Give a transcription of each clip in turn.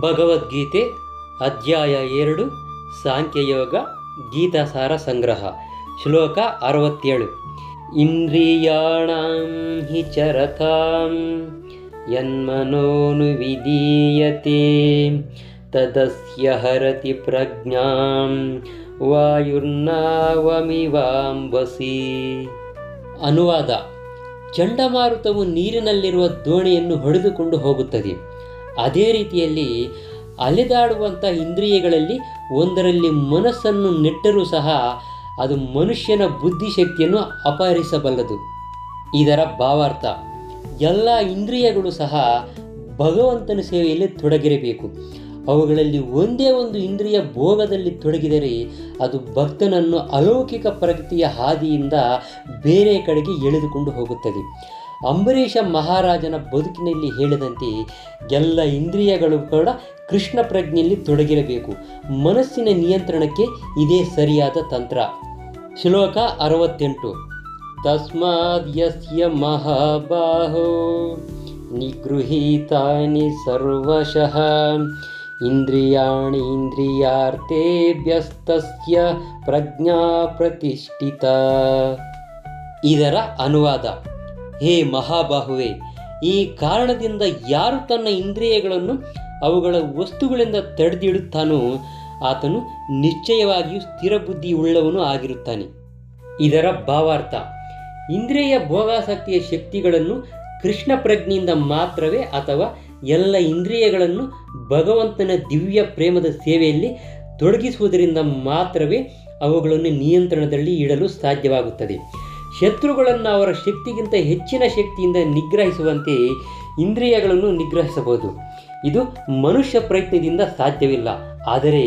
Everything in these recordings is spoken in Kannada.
ಭಗವದ್ಗೀತೆ ಅಧ್ಯಾಯ 2 ಸಾಂಖ್ಯಯೋಗ ಗೀತಾಸಾರ ಸಂಗ್ರಹ ಶ್ಲೋಕ 67 ಇಂದ್ರಿಯಾಣಾಂ ಹಿ ಚರತಾಂ ಯನ್ಮನೋನು ವಿಧೀಯತೆ ತದಸ್ಯ ಹರತಿ ಪ್ರಜ್ಞಾಂ ವಾಯುರ್ನಾವಮಿವಾಂಬಸಿ. ಅನುವಾದ: ಚಂಡಮಾರುತವು ನೀರಿನಲ್ಲಿರುವ ದೋಣಿಯನ್ನು ಹೊಡೆದುಕೊಂಡು ಹೋಗುತ್ತದೆ. ಅದೇ ರೀತಿಯಲ್ಲಿ ಅಲೆದಾಡುವಂಥ ಇಂದ್ರಿಯಗಳಲ್ಲಿ ಒಂದರಲ್ಲಿ ಮನಸ್ಸನ್ನು ನೆಟ್ಟರೂ ಸಹ ಅದು ಮನುಷ್ಯನ ಬುದ್ಧಿಶಕ್ತಿಯನ್ನು ಅಪಹರಿಸಬಲ್ಲದು. ಇದರ ಭಾವಾರ್ಥ: ಎಲ್ಲ ಇಂದ್ರಿಯಗಳು ಸಹ ಭಗವಂತನ ಸೇವೆಯಲ್ಲಿ ತೊಡಗಿರಬೇಕು. ಅವುಗಳಲ್ಲಿ ಒಂದೇ ಒಂದು ಇಂದ್ರಿಯ ಭೋಗದಲ್ಲಿ ತೊಡಗಿದರೆ ಅದು ಭಕ್ತನನ್ನು ಅಲೌಕಿಕ ಪ್ರಗತಿಯ ಹಾದಿಯಿಂದ ಬೇರೆ ಕಡೆಗೆ ಎಳೆದುಕೊಂಡು ಹೋಗುತ್ತದೆ. ಅಂಬರೀಷ ಮಹಾರಾಜನ ಬದುಕಿನಲ್ಲಿ ಹೇಳಿದಂತೆ ಎಲ್ಲ ಇಂದ್ರಿಯಗಳು ಕೂಡ ಕೃಷ್ಣ ಪ್ರಜ್ಞೆಯಲ್ಲಿ ತೊಡಗಿರಬೇಕು. ಮನಸ್ಸಿನ ನಿಯಂತ್ರಣಕ್ಕೆ ಇದೇ ಸರಿಯಾದ ತಂತ್ರ. ಶ್ಲೋಕ 68 ತಸ್ಮಾದ್ ಯಸ್ಯ ಮಹಾಬಾಹೋ ನಿಗೃಹೀತಾನಿ ಸರ್ವಶಃ ಇಂದ್ರಿಯಾಣಿ ಇಂದ್ರಿಯಾರ್ಥೇಭ್ಯಸ್ತಸ್ಯ ಪ್ರಜ್ಞಾ ಪ್ರತಿಷ್ಠಿತ. ಇದರ ಅನುವಾದ: ಹೇ ಮಹಾಬಾಹುವೆ, ಈ ಕಾರಣದಿಂದ ಯಾರು ತನ್ನ ಇಂದ್ರಿಯಗಳನ್ನು ಅವುಗಳ ವಸ್ತುಗಳಿಂದ ತಡೆದಿಡುತ್ತಾನೋ ಆತನು ನಿಶ್ಚಯವಾಗಿಯೂ ಸ್ಥಿರ ಬುದ್ಧಿಯುಳ್ಳವನು ಆಗಿರುತ್ತಾನೆ. ಇದರ ಭಾವಾರ್ಥ: ಇಂದ್ರಿಯ ಭೋಗಾಸಕ್ತಿಯ ಶಕ್ತಿಗಳನ್ನು ಕೃಷ್ಣ ಪ್ರಜ್ಞೆಯಿಂದ ಮಾತ್ರವೇ ಅಥವಾ ಎಲ್ಲ ಇಂದ್ರಿಯಗಳನ್ನು ಭಗವಂತನ ದಿವ್ಯ ಪ್ರೇಮದ ಸೇವೆಯಲ್ಲಿ ತೊಡಗಿಸುವುದರಿಂದ ಮಾತ್ರವೇ ಅವುಗಳನ್ನು ನಿಯಂತ್ರಣದಲ್ಲಿ ಇಡಲು ಸಾಧ್ಯವಾಗುತ್ತದೆ. ಶತ್ರುಗಳನ್ನು ಅವರ ಶಕ್ತಿಗಿಂತ ಹೆಚ್ಚಿನ ಶಕ್ತಿಯಿಂದ ನಿಗ್ರಹಿಸುವಂತೆ ಇಂದ್ರಿಯಗಳನ್ನು ನಿಗ್ರಹಿಸಬಹುದು. ಇದು ಮನುಷ್ಯ ಪ್ರಯತ್ನದಿಂದ ಸಾಧ್ಯವಿಲ್ಲ. ಆದರೆ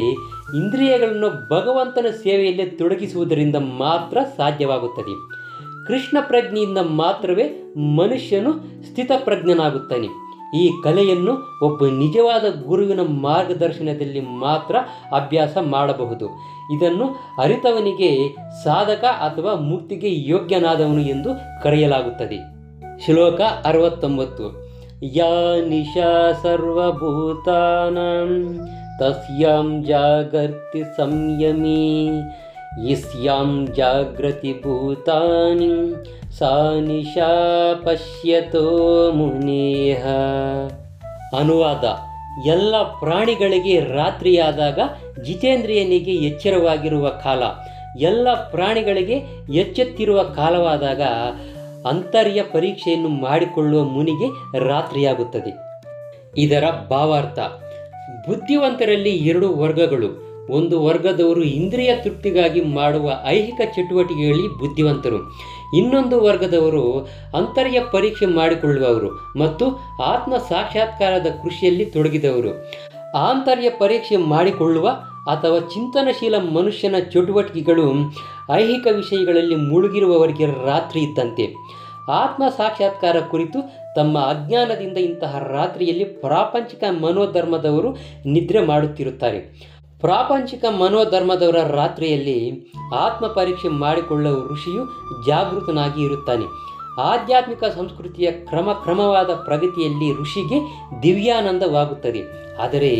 ಇಂದ್ರಿಯಗಳನ್ನು ಭಗವಂತನ ಸೇವೆಯಲ್ಲಿ ತೊಡಗಿಸುವುದರಿಂದ ಮಾತ್ರ ಸಾಧ್ಯವಾಗುತ್ತದೆ. ಕೃಷ್ಣ ಪ್ರಜ್ಞೆಯಿಂದ ಮಾತ್ರವೇ ಮನುಷ್ಯನು ಸ್ಥಿತಪ್ರಜ್ಞನಾಗುತ್ತಾನೆ. ಈ ಕಲೆಯನ್ನು ಒಬ್ಬ ನಿಜವಾದ ಗುರುವಿನ ಮಾರ್ಗದರ್ಶನದಲ್ಲಿ ಮಾತ್ರ ಅಭ್ಯಾಸ ಮಾಡಬಹುದು. ಇದನ್ನು ಅರಿತವನಿಗೆ ಸಾಧಕ ಅಥವಾ ಮುಕ್ತಿಗೆ ಯೋಗ್ಯನಾದವನು ಎಂದು ಕರೆಯಲಾಗುತ್ತದೆ. ಶ್ಲೋಕ 69 ಯಾ ನಿಶಾ ಸರ್ವಭೂತಾನಾಂ ತಸ್ಯಾಂ ಜಾಗರ್ತಿ ಸಂಯಮಿ ಯಸ್ಯಾಂ ಜಾಗೃತಿ ಭೂತಾನಿ ಸಾ ನಿಶಾ ಪಶ್ಯತೋ ಮುನೇಹ. ಅನುವಾದ: ಎಲ್ಲ ಪ್ರಾಣಿಗಳಿಗೆ ರಾತ್ರಿಯಾದಾಗ ಜಿತೇಂದ್ರಿಯನಿಗೆ ಎಚ್ಚರವಾಗಿರುವ ಕಾಲ, ಎಲ್ಲ ಪ್ರಾಣಿಗಳಿಗೆ ಎಚ್ಚೆತ್ತಿರುವ ಕಾಲವಾದಾಗ ಅಂತರ್ಯ ಪರೀಕ್ಷೆಯನ್ನು ಮಾಡಿಕೊಳ್ಳುವ ಮುನಿಗೆ ರಾತ್ರಿಯಾಗುತ್ತದೆ. ಇದರ ಭಾವಾರ್ಥ: ಬುದ್ಧಿವಂತರಲ್ಲಿ 2 ವರ್ಗಗಳು. ಒಂದು ವರ್ಗದವರು ಇಂದ್ರಿಯ ತೃಪ್ತಿಗಾಗಿ ಮಾಡುವ ಐಹಿಕ ಚಟುವಟಿಕೆಗಳಲ್ಲಿ ಬುದ್ಧಿವಂತರು. ಇನ್ನೊಂದು ವರ್ಗದವರು ಅಂತರ್ಯ ಪರೀಕ್ಷೆ ಮಾಡಿಕೊಳ್ಳುವವರು ಮತ್ತು ಆತ್ಮ ಸಾಕ್ಷಾತ್ಕಾರದ ಕೃಷಿಯಲ್ಲಿ ತೊಡಗಿದವರು. ಆಂತರ್ಯ ಪರೀಕ್ಷೆ ಮಾಡಿಕೊಳ್ಳುವ ಅಥವಾ ಚಿಂತನಶೀಲ ಮನುಷ್ಯನ ಚಟುವಟಿಕೆಗಳು ಐಹಿಕ ವಿಷಯಗಳಲ್ಲಿ ಮುಳುಗಿರುವವರಿಗೆ ರಾತ್ರಿ ಇದ್ದಂತೆ. ಆತ್ಮ ಸಾಕ್ಷಾತ್ಕಾರ ಕುರಿತು ತಮ್ಮ ಅಜ್ಞಾನದಿಂದ ಇಂತಹ ರಾತ್ರಿಯಲ್ಲಿ ಪ್ರಾಪಂಚಿಕ ಮನೋಧರ್ಮದವರು ನಿದ್ರೆ ಮಾಡುತ್ತಿರುತ್ತಾರೆ. ಪ್ರಾಪಂಚಿಕ ಮನೋಧರ್ಮದವರ ರಾತ್ರಿಯಲ್ಲಿ ಆತ್ಮ ಪರೀಕ್ಷೆ ಮಾಡಿಕೊಳ್ಳುವ ಋಷಿಯು ಜಾಗೃತನಾಗಿ ಇರುತ್ತಾನೆ. ಆಧ್ಯಾತ್ಮಿಕ ಸಂಸ್ಕೃತಿಯ ಕ್ರಮವಾದ ಪ್ರಗತಿಯಲ್ಲಿ ಋಷಿಗೆ ದಿವ್ಯಾನಂದವಾಗುತ್ತದೆ. ಆದರೆ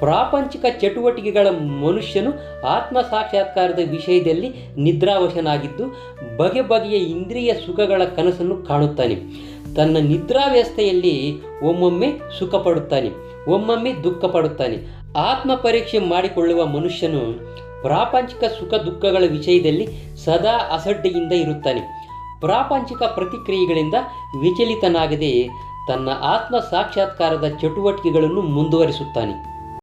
ಪ್ರಾಪಂಚಿಕ ಚಟುವಟಿಕೆಗಳ ಮನುಷ್ಯನು ಆತ್ಮ ಸಾಕ್ಷಾತ್ಕಾರದ ವಿಷಯದಲ್ಲಿ ನಿದ್ರಾವಶನಾಗಿದ್ದು ಬಗೆ ಬಗೆಯ ಇಂದ್ರಿಯ ಸುಖಗಳ ಕನಸನ್ನು ಕಾಣುತ್ತಾನೆ. ತನ್ನ ನಿದ್ರಾವ್ಯವಸ್ಥೆಯಲ್ಲಿ ಒಮ್ಮೊಮ್ಮೆ ಸುಖ ಪಡುತ್ತಾನೆ, ಒಮ್ಮೊಮ್ಮೆ ದುಃಖ ಪಡುತ್ತಾನೆ. ಆತ್ಮ ಪರೀಕ್ಷೆ ಮಾಡಿಕೊಳ್ಳುವ ಮನುಷ್ಯನು ಪ್ರಾಪಂಚಿಕ ಸುಖ ದುಃಖಗಳ ವಿಷಯದಲ್ಲಿ ಸದಾ ಅಸಡ್ಡೆಯಿಂದ ಇರುತ್ತಾನೆ. ಪ್ರಾಪಂಚಿಕ ಪ್ರತಿಕ್ರಿಯೆಗಳಿಂದ ವಿಚಲಿತನಾಗದೆ ತನ್ನ ಆತ್ಮ ಸಾಕ್ಷಾತ್ಕಾರದ ಚಟುವಟಿಕೆಗಳನ್ನು ಮುಂದುವರಿಸುತ್ತಾನೆ.